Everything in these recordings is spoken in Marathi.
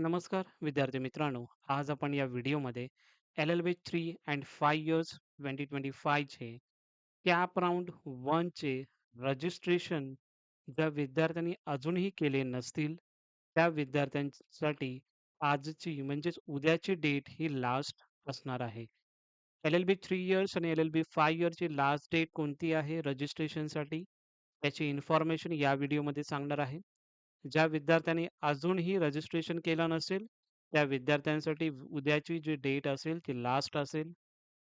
नमस्कार विद्यार्थी मित्रांनो. आज आपण या व्हिडिओमध्ये LLB 3 अँड 5 इयर्स 2025 चे कॅप राउंड 1 चे रजिस्ट्रेशन ज्या विद्यार्थ्यांनी अजूनही केले नसतील, त्या विद्यार्थ्यांसाठी आजची म्हणजेच उद्याची डेट ही लास्ट असणार आहे. LLB 3 इयर्स आणि LLB 5 इयर्सची लास्ट डेट कोणती आहे रजिस्ट्रेशनसाठी? त्याची इन्फॉर्मेशन या व्हिडिओमध्ये सांगणार आहे. ज्या विद्यार्थ्यांनी अजूनही रजिस्ट्रेशन केलं नसेल, त्या विद्यार्थ्यांसाठी उद्याची जी डेट असेल ती लास्ट असेल.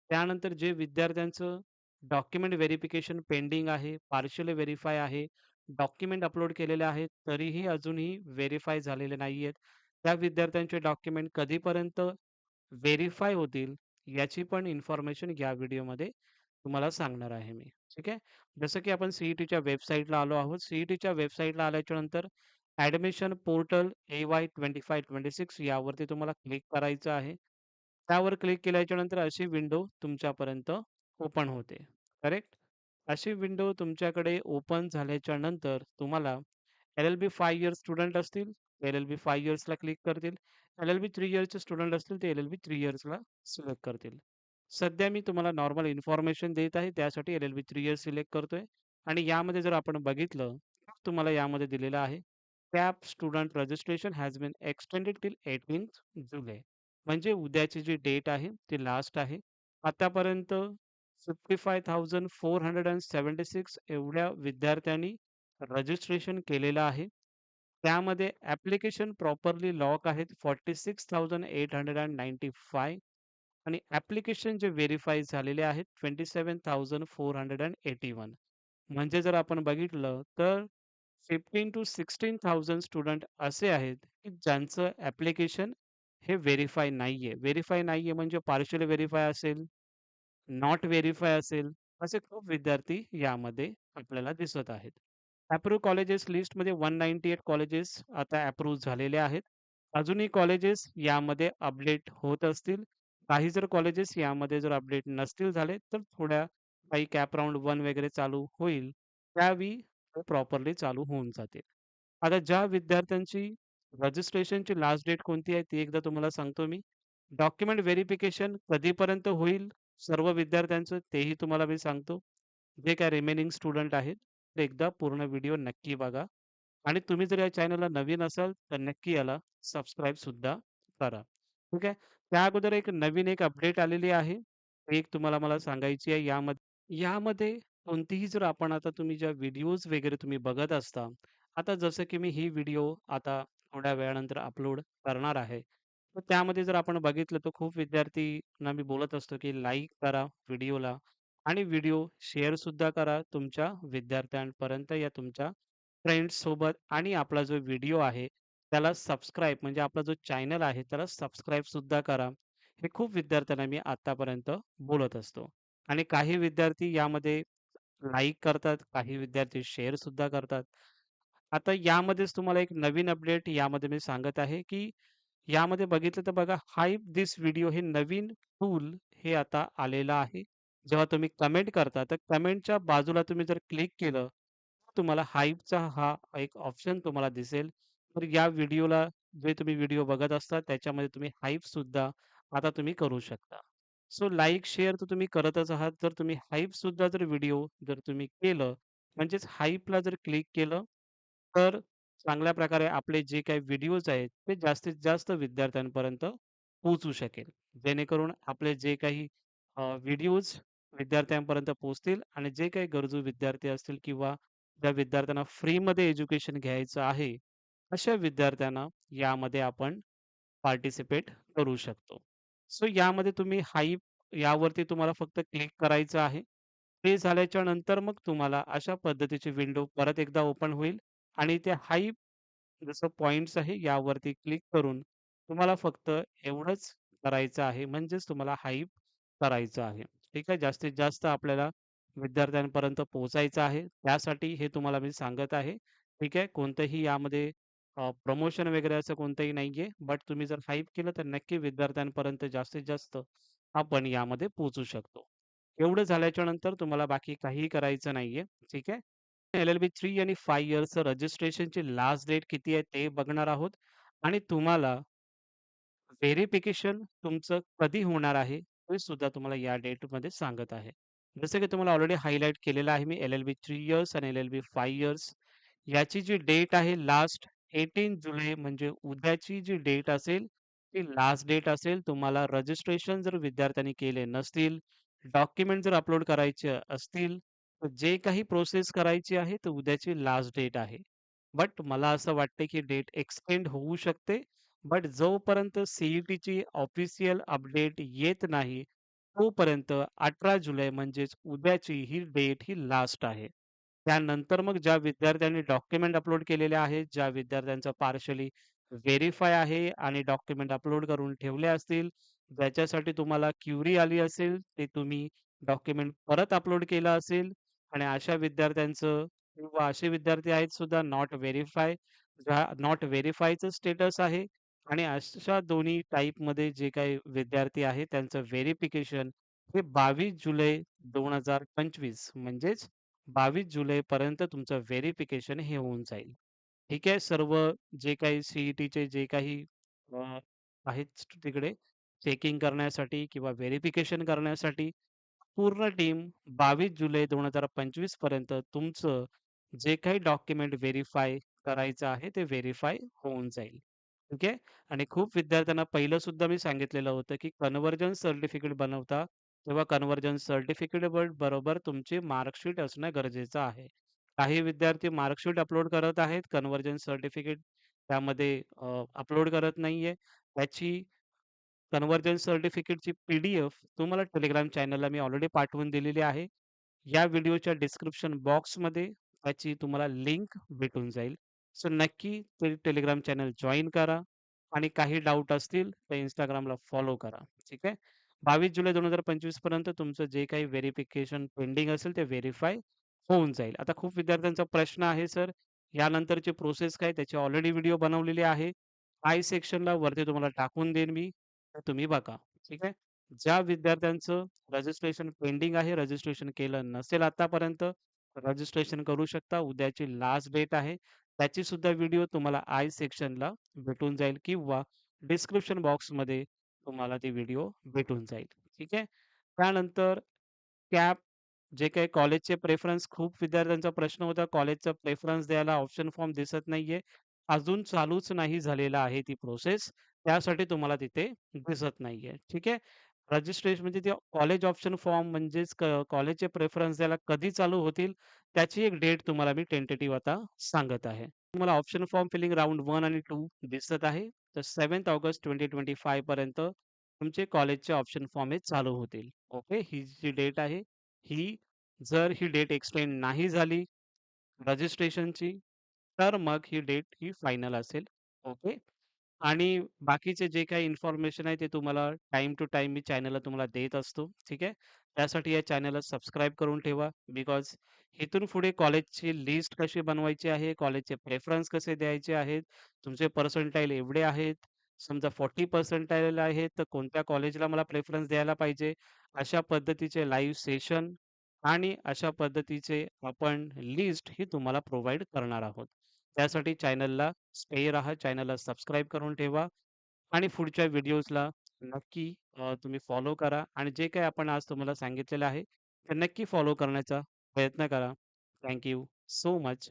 त्यानंतर जे विद्यार्थ्यांचं डॉक्युमेंट व्हेरिफिकेशन पेंडिंग आहे, पार्शियल व्हेरिफाय आहे, डॉक्युमेंट अपलोड केलेले आहेत, तरीही अजूनही व्हेरिफाय झालेले नाहीयेत. त्या विद्यार्थ्यांचे डॉक्युमेंट कधीपर्यंत व्हेरिफाय होतील, याची पण इन्फॉर्मेशन या व्हिडिओमध्ये तुम्हाला सांगणार आहे मी. ठीक आहे. जसं की आपण CETच्या वेबसाईटला आलो आहोत. CETच्या वेबसाईटला आल्याच्यानंतर ॲडमिशन पोर्टल AY25-26 यावरती तुम्हाला क्लिक करायचं आहे. त्यावर क्लिक केल्याच्यानंतर अशी विंडो तुमच्यापर्यंत ओपन होते. करेक्ट? अशी विंडो तुमच्याकडे ओपन झाल्याच्या नंतर तुम्हाला LLB 5 इयर्स स्टुडंट असतील, LLB 5 इयर्सला क्लिक करतील. LLB 3 इयर्सचे स्टुडंट असतील, ते LLB 3 इयर्सला सिलेक्ट करतील. सध्या मी तुम्हाला नॉर्मल इन्फॉर्मेशन देत आहे, त्यासाठी LLB 3 इयर्स सिलेक्ट करतोय आणि यामध्ये जर आपण बघितलं, तर तुम्हाला यामध्ये दिलेलं आहे, CAP student registration has been extended till 18th जुलै. म्हणजे उद्याची जी डेट आहे, ती लास्ट आहे. आतापर्यंत 55,476 एवढ्या विद्यार्थ्यांनी रजिस्ट्रेशन केलेलं आहे. त्यामध्ये ॲप्लिकेशन प्रॉपरली लॉक आहेत 46,895 आणि ॲप्लिकेशन जे व्हेरिफाय झालेले आहेत 27,481. म्हणजे जर आपण बघितलं तर 15 to 16,000 स्टुडंट असे आहेत, की ज्यांचं ॲप्लिकेशन हे व्हेरिफाय नाहीये. व्हेरिफाय नाहीये म्हणजे पार्शियल व्हेरिफाय असेल, नॉट व्हेरिफाय असेल, असे खूप विद्यार्थी यामध्ये आपल्याला दिसत आहेत. अप्रूव्ह कॉलेजेस लिस्टमध्ये 198 कॉलेजेस आता अप्रूव्ह झालेले आहेत. अजूनही कॉलेजेस यामध्ये अपडेट होत असतील. काही जर कॉलेजेस यामध्ये जर अपडेट नसतील झाले, तर थोड्या काही कॅप राउंड 1 वगैरे चालू होईल, त्यावेळी ते प्रॉपरली चालू होऊन जातील. आता ज्या विद्यार्थ्यांची रजिस्ट्रेशनची लास्ट डेट कोणती आहे, ती एकदा तुम्हाला सांगतो मी. डॉक्युमेंट व्हेरिफिकेशन कधीपर्यंत होईल सर्व विद्यार्थ्यांचं, तेही तुम्हाला मी सांगतो. जे काही रिमेनिंग स्टुडंट आहेत, ते एकदा पूर्ण व्हिडिओ नक्की बघा आणि तुम्ही जर या चॅनलला नवीन असाल, तर नक्की याला सबस्क्राईब सुद्धा करा. ठीक आहे. त्या अगोदर एक नवीन अपडेट आलेली आहे. एक तुम्हाला मला सांगायची आहे. यामध्ये कोणतीही जर आपण आता तुम्ही ज्या व्हिडिओज वगैरे तुम्ही बघत असता, आता जसं की मी ही व्हिडिओ आता थोड्या वेळानंतर अपलोड करणार आहे. तर त्यामध्ये जर आपण बघितलं तर खूप विद्यार्थींना मी बोलत असतो, की लाईक करा व्हिडिओला आणि व्हिडिओ शेअर सुद्धा करा तुमच्या विद्यार्थ्यांपर्यंत या तुमच्या फ्रेंड्स सोबत आणि आपला जो व्हिडिओ आहे त्याला सबस्क्राईब म्हणजे आपला जो चॅनल आहे त्याला सबस्क्राईब सुद्धा करा. हे खूप विद्यार्थ्यांना मी आतापर्यंत बोलत असतो. आणि काही विद्यार्थी यामध्ये लाईक करतात, काही विद्यार्थी शेअर सुद्धा करतात. आता यामध्येच तुम्हाला एक नवीन अपडेट यामध्ये मी सांगत आहे, की यामध्ये बघितलं तर बघा हाइप धिस व्हिडिओ हे नवीन टूल हे आता आलेलं आहे. जेव्हा तुम्ही कमेंट करता, तर कमेंटच्या बाजूला तुम्ही जर क्लिक केलं, तर तुम्हाला हाइपचा हा एक ऑप्शन तुम्हाला दिसेल. तर या व्हिडिओला जे तुम्ही व्हिडिओ बघत असता त्याच्यामध्ये तुम्ही हाइप सुद्धा आता तुम्ही करू शकता. सो लाइक, शेअर तर तुम्ही करतच आहात. जर तुम्ही हाइप सुद्धा जर व्हिडिओ जर तुम्ही केलं, म्हणजेच हाइपला जर क्लिक केलं, तर चांगल्या प्रकारे आपले जे काही व्हिडिओज आहेत, ते जास्तीत जास्त विद्यार्थ्यांपर्यंत पोहोचू शकेल. जेणेकरून आपले जे काही व्हिडिओज विद्यार्थ्यांपर्यंत पोहोचतील आणि जे काही गरजू विद्यार्थी असतील किंवा ज्या विद्यार्थ्यांना फ्रीमध्ये एज्युकेशन घ्यायचं आहे, अशा विद्यार्थ्यांना यामध्ये आपण पार्टिसिपेट करू शकतो. सो यामध्ये तुम्ही हाइप यावरती तुम्हाला फक्त क्लिक करायचं आहे. ते झाल्याच्या नंतर मग तुम्हाला अशा पद्धतीची विंडो परत एकदा ओपन होईल आणि ते हाइप जसं पॉइंट्स आहे यावरती क्लिक करून तुम्हाला फक्त एवढंच करायचं आहे. म्हणजेच तुम्हाला हाइप करायचं आहे. ठीक आहे. जास्तीत जास्त आपल्याला विद्यार्थ्यांपर्यंत पोहोचायचं आहे. त्यासाठी हे तुम्हाला मी सांगत आहे. ठीक आहे. कोणतंही यामध्ये प्रमोशन वगैरे असं कोणतंही नाहीये. बट तुम्ही जर हाइप केलं तर नक्की विद्यार्थ्यांपर्यंत जास्तीत जास्त आपण यामध्ये पोहोचू शकतो. एवढं झाल्याच्या नंतर तुम्हाला बाकी काहीही करायचं नाहीये. ठीक आहे. LLB 3 आणि 5 इयर्सचं रजिस्ट्रेशनची लास्ट डेट किती आहे ते बघणार आहोत आणि तुम्हाला व्हेरिफिकेशन तुमचं कधी होणार आहे, ते सुद्धा तुम्हाला या डेटमध्ये सांगत आहे. जसं की तुम्हाला ऑलरेडी हायलाइट केलेलं आहे मी एल-एल-बी 3 इयर्स आणि एल-एल-बी 5 इयर्स. याची जी डेट आहे लास्ट 18 जुलै म्हणजे उद्याची जी डेट असेल, ती लास्ट डेट असेल. तुम्हाला रजिस्ट्रेशन जर विद्यार्थ्यांनी केले नसतील, डॉक्युमेंट जर अपलोड करायचे असतील, तर जे काही प्रोसेस करायची आहे, तर उद्याची लास्ट डेट आहे. बट मला असं वाटते, की डेट एक्सटेंड होऊ शकते. बट जोपर्यंत सी-ई-टीची ऑफिशियल अपडेट येत नाही, तोपर्यंत 18 जुलै म्हणजेच उद्याची ही डेट ही लास्ट आहे. त्यानंतर मग ज्या विद्यार्थ्यांनी डॉक्युमेंट अपलोड केलेले आहेत, ज्या विद्यार्थ्यांचं पार्शली व्हेरिफाय आहे आणि डॉक्युमेंट अपलोड करून ठेवले असतील, ज्याच्यासाठी तुम्हाला क्युरी आली असेल, ते तुम्ही डॉक्युमेंट परत अपलोड केलं असेल आणि अशा विद्यार्थ्यांचं किंवा असे विद्यार्थी आहेत सुद्धा नॉट व्हेरिफायचं स्टेटस आहे आणि अशा दोन्ही टाइपमध्ये जे काही विद्यार्थी आहेत त्यांचं व्हेरिफिकेशन हे 22 जुलै 2025 म्हणजेच 22 जुलैपर्यंत तुमचं व्हेरिफिकेशन हे होऊन जाईल. ठीक आहे. सर्व जे काही सी-ई-टीचे जे काही अ, आहेत तिकडे चेकिंग करण्यासाठी किंवा व्हेरिफिकेशन करण्यासाठी पूर्ण टीम 22 जुलै 2025 पर्यंत तुमचं जे काही डॉक्युमेंट व्हेरिफाय करायचं आहे, ते व्हेरिफाय होऊन जाईल. ठीक आहे. आणि खूप विद्यार्थ्यांना पहिलं सुद्धा मी सांगितलेलं होतं, की कन्व्हर्जन सर्टिफिकेट बनवता, तेव्हा कन्व्हर्जन सर्टिफिकेट बरोबर तुमची मार्कशीट असणं गरजेचं आहे. काही विद्यार्थी मार्कशीट अपलोड करत आहेत, कन्व्हर्जन सर्टिफिकेट त्यामध्ये अपलोड करत नाहीये. त्याची कन्व्हर्जन सर्टिफिकेटची पी-डी-एफ तुम्हाला Telegram चॅनलला मी ऑलरेडी पाठवून दिलेली आहे. या व्हिडिओच्या डिस्क्रिप्शन बॉक्समध्ये त्याची तुम्हाला लिंक भेटून जाईल. सो नक्की ते Telegram चॅनल जॉइन करा आणि काही डाउट असतील तर Instagramला फॉलो करा. ठीक आहे. 22 जुलै 2025 पर्यंत तुमचं जे काही व्हेरिफिकेशन पेंडिंग असेल ते व्हेरिफाय होऊन जाईल. आता खूप विद्यार्थ्यांचा प्रश्न आहे, सर यानंतरची प्रोसेस काय? त्याची ऑलरेडी व्हिडिओ बनवलेली आहे. आय सेक्शनला वरती तुम्हाला टाकून देईन मी. तर तुम्ही बघा. ठीक आहे. ज्या विद्यार्थ्यांचं रजिस्ट्रेशन पेंडिंग आहे, रजिस्ट्रेशन केलं नसेल आतापर्यंत, रजिस्ट्रेशन करू शकता. उद्याची लास्ट डेट आहे. त्याची सुद्धा व्हिडिओ तुम्हाला आय सेक्शनला भेटून जाईल किंवा डिस्क्रिप्शन बॉक्समध्ये तुम्हाला ती व्हिडिओ भेटून जाईल. ठीक आहे. त्यानंतर कॅप जे काही कॉलेजचे प्रेफरन्स खूप विद्यार्थ्यांचा प्रश्न होता, कॉलेजचा प्रेफरन्स द्यायला ऑप्शन फॉर्म दिसत नाहीये. अजून चालूच नाही झालेलं आहे ती प्रोसेस. त्यासाठी तुम्हाला तिथे दिसत नाहीये. ठीक आहे. रजिस्ट्रेशन म्हणजे ते कॉलेज ऑप्शन फॉर्म म्हणजेच कॉलेजचे प्रेफरन्स द्यायला कधी चालू होतील, त्याची एक डेट तुम्हाला मी टेंटेटिव्ह आता सांगत आहे. तुम्हाला ऑप्शन फॉर्म फिलिंग राउंड 1 आणि 2 दिसत आहे. तर 7 ऑगस्ट 2025 पर्यंत तुमचे कॉलेजचे ऑप्शन फॉर्म हे चालू होतील. ओके. ही जी डेट आहे, ही जर ही डेट एक्सटेंड नाही झाली रजिस्ट्रेशनची, तर मग ही डेट ही फायनल असेल. ओके. आणि बाकीचे जे काही इन्फॉर्मेशन आहे ते तुम्हाला टाईम टू टाईम मी चॅनलला तुम्हाला देत असतो. ठीक आहे. त्यासाठी या चॅनलला सबस्क्राईब करून ठेवा. बिकॉज इथून पुढे कॉलेजची लिस्ट कशी बनवायची आहे, कॉलेजचे प्रेफरन्स कसे द्यायचे आहेत, तुमचे पर्सेंटाइल एवढे आहेत, समजा 40 पर्सेंटाइल आहेत, तर कोणत्या कॉलेजला मला प्रेफरन्स द्यायला पाहिजे, अशा पद्धतीचे लाईव्ह सेशन आणि अशा पद्धतीचे आपण लिस्ट ही तुम्हाला प्रोव्हाईड करणार आहोत. त्यासाठी चॅनलला स्टे राहा, चॅनलला सबस्क्राईब करून ठेवा आणि पुढच्या व्हिडिओजला नक्की तुम्ही फॉलो करा आणि जे काही आपण आज तुम्हाला सांगितलेलं आहे, ते नक्की फॉलो करण्याचा प्रयत्न करा. Thank so much.